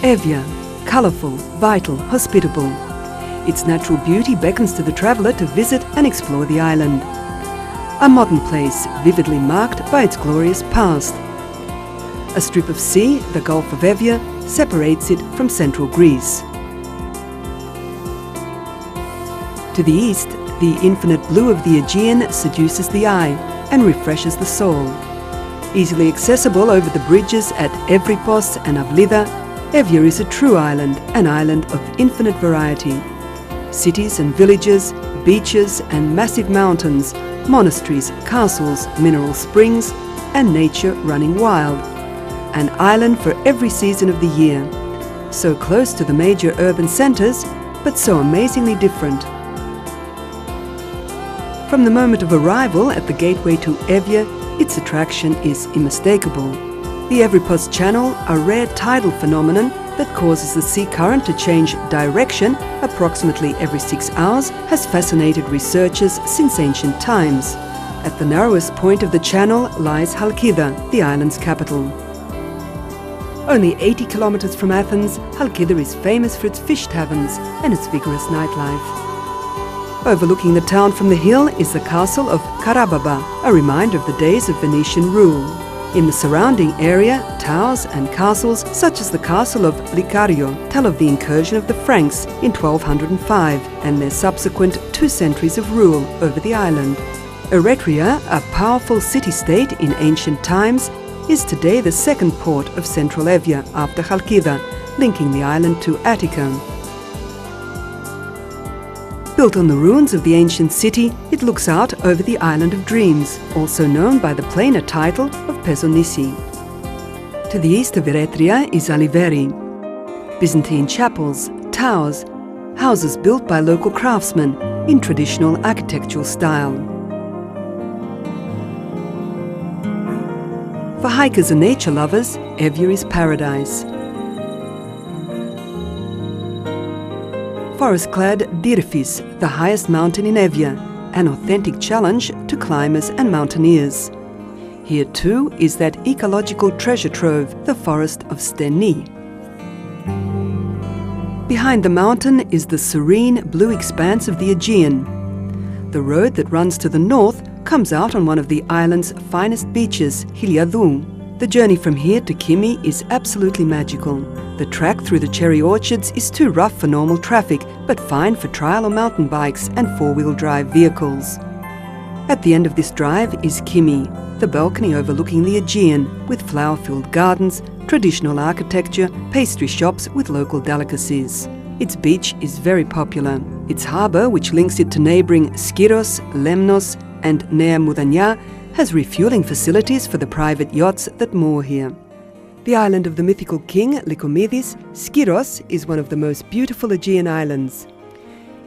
Evia, colourful, vital, hospitable. Its natural beauty beckons to the traveller to visit and explore the island. A modern place vividly marked by its glorious past. A strip of sea, the Gulf of Evia, separates it from central Greece. To the east, the infinite blue of the Aegean seduces the eye and refreshes the soul. Easily accessible over the bridges at Evripos and Avlida, Evia is a true island, an island of infinite variety. Cities and villages, beaches and massive mountains, monasteries, castles, mineral springs, and nature running wild. An island for every season of the year. So close to the major urban centres, but so amazingly different. From the moment of arrival at the gateway to Evia, its attraction is unmistakable. The Evripos Channel, a rare tidal phenomenon that causes the sea current to change direction approximately every 6 hours, has fascinated researchers since ancient times. At the narrowest point of the channel lies Halkida, the island's capital. Only 80 kilometers from Athens, Halkida is famous for its fish taverns and its vigorous nightlife. Overlooking the town from the hill is the castle of Karababa, a reminder of the days of Venetian rule. In the surrounding area, towers and castles such as the castle of Licario tell of the incursion of the Franks in 1205 and their subsequent 2 centuries of rule over the island. Eretria, a powerful city-state in ancient times, is today the second port of central Evia after Halkida, linking the island to Attica. Built on the ruins of the ancient city, it looks out over the Island of Dreams, also known by the plainer title of Pezonissi. To the east of Eretria is Aliveri. Byzantine chapels, towers, houses built by local craftsmen in traditional architectural style. For hikers and nature lovers, Evia is paradise. Forest-clad Dirfis, the highest mountain in Evia, an authentic challenge to climbers and mountaineers. Here too is that ecological treasure trove, the forest of Steni. Behind the mountain is the serene blue expanse of the Aegean. The road that runs to the north comes out on one of the island's finest beaches, Hiliadou. The journey from here to Kimi is absolutely magical. The track through the cherry orchards is too rough for normal traffic, but fine for trial or mountain bikes and four-wheel drive vehicles. At the end of this drive is Kimi, the balcony overlooking the Aegean, with flower-filled gardens, traditional architecture, pastry shops with local delicacies. Its beach is very popular. Its harbour, which links it to neighbouring Skiros, Lemnos and Nea Moudania, has refuelling facilities for the private yachts that moor here. The island of the mythical king Lycomedes, Skiros is one of the most beautiful Aegean islands.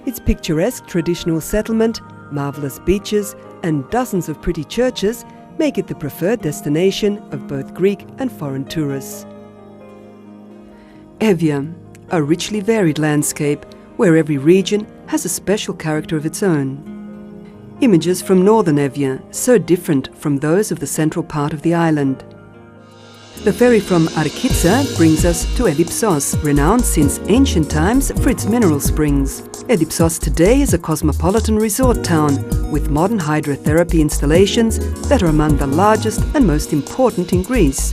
Its picturesque traditional settlement, marvellous beaches and dozens of pretty churches make it the preferred destination of both Greek and foreign tourists. Evia, a richly varied landscape where every region has a special character of its own. Images from northern Evia, so different from those of the central part of the island. The ferry from Architsa brings us to Edipsos, renowned since ancient times for its mineral springs. Edipsos today is a cosmopolitan resort town with modern hydrotherapy installations that are among the largest and most important in Greece.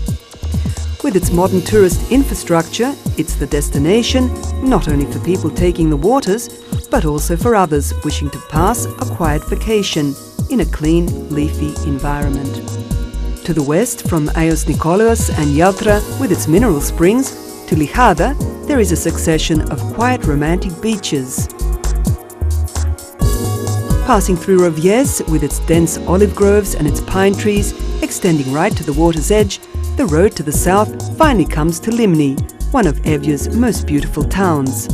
With its modern tourist infrastructure, it's the destination not only for people taking the waters, but also for others wishing to pass a quiet vacation in a clean, leafy environment. To the west, from Agios Nikolaos and Yaltra with its mineral springs, to Lichada, there is a succession of quiet romantic beaches. Passing through Rovies with its dense olive groves and its pine trees, extending right to the water's edge, the road to the south finally comes to Limni, one of Evia's most beautiful towns.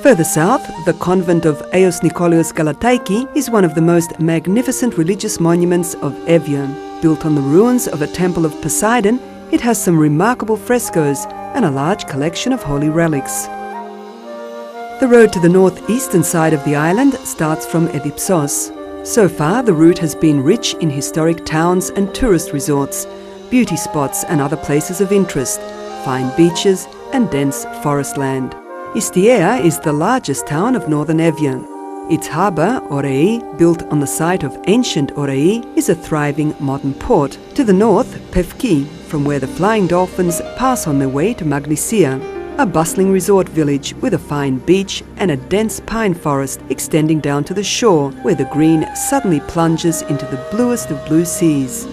Further south, the convent of Agios Nikolaos Galataiki is one of the most magnificent religious monuments of Evia. Built on the ruins of a temple of Poseidon, it has some remarkable frescoes and a large collection of holy relics. The road to the northeastern side of the island starts from Edipsos. So far, the route has been rich in historic towns and tourist resorts, beauty spots and other places of interest, fine beaches and dense forest land. Istiea is the largest town of northern Evia. Its harbour, Orei, built on the site of ancient Orei, is a thriving modern port. To the north, Pevki, from where the flying dolphins pass on their way to Magnesia, a bustling resort village with a fine beach and a dense pine forest extending down to the shore, where the green suddenly plunges into the bluest of blue seas.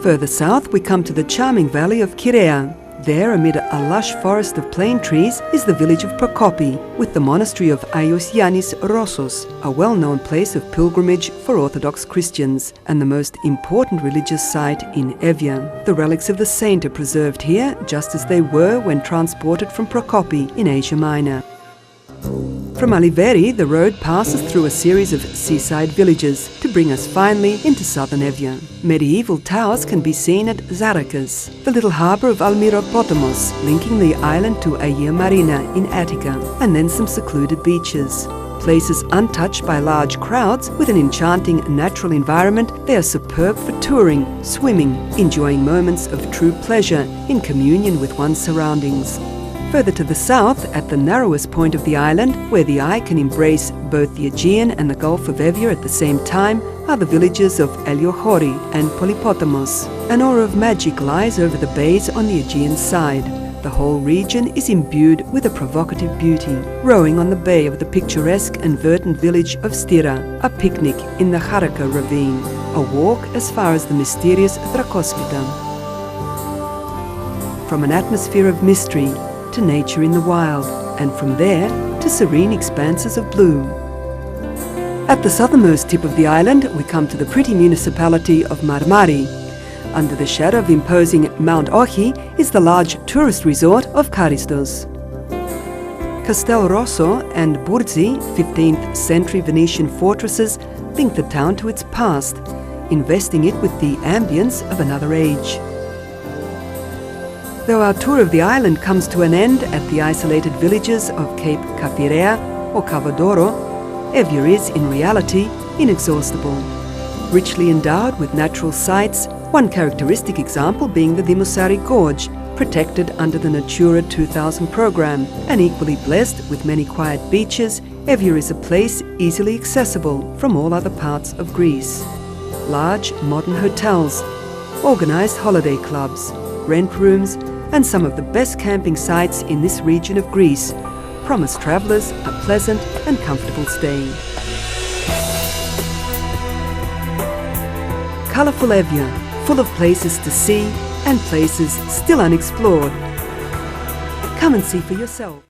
Further south, we come to the charming valley of Kirea. There, amid a lush forest of plane trees, is the village of Prokopi, with the monastery of Agios Yannis Rossos, a well-known place of pilgrimage for Orthodox Christians, and the most important religious site in Evia. The relics of the saint are preserved here, just as they were when transported from Prokopi in Asia Minor. From Aliveri, the road passes through a series of seaside villages to bring us finally into southern Evia. Medieval towers can be seen at Zarakas, the little harbour of Almiropotamos, linking the island to Agia Marina in Attica, and then some secluded beaches. Places untouched by large crowds, with an enchanting natural environment, they are superb for touring, swimming, enjoying moments of true pleasure in communion with one's surroundings. Further to the south, at the narrowest point of the island, where the eye can embrace both the Aegean and the Gulf of Evia at the same time, are the villages of Eliochori and Polypotamos. An aura of magic lies over the bays on the Aegean side. The whole region is imbued with a provocative beauty. Rowing on the bay of the picturesque and verdant village of Styra, a picnic in the Charaka ravine, a walk as far as the mysterious Dracospita. From an atmosphere of mystery to nature in the wild, and from there to serene expanses of blue. At the southernmost tip of the island, we come to the pretty municipality of Marmari. Under the shadow of imposing Mount Ochi is the large tourist resort of Charistos. Castel Rosso and Burzi, 15th century Venetian fortresses, link the town to its past, investing it with the ambience of another age. Though our tour of the island comes to an end at the isolated villages of Cape Cafirea or Cavadoro, Evia is, in reality, inexhaustible. Richly endowed with natural sights, one characteristic example being the Dimosari Gorge, protected under the Natura 2000 program, and equally blessed with many quiet beaches, Evia is a place easily accessible from all other parts of Greece. Large modern hotels, organized holiday clubs, rent rooms, and some of the best camping sites in this region of Greece promise travelers a pleasant and comfortable stay. Colorful Evia, full of places to see and places still unexplored. Come and see for yourself.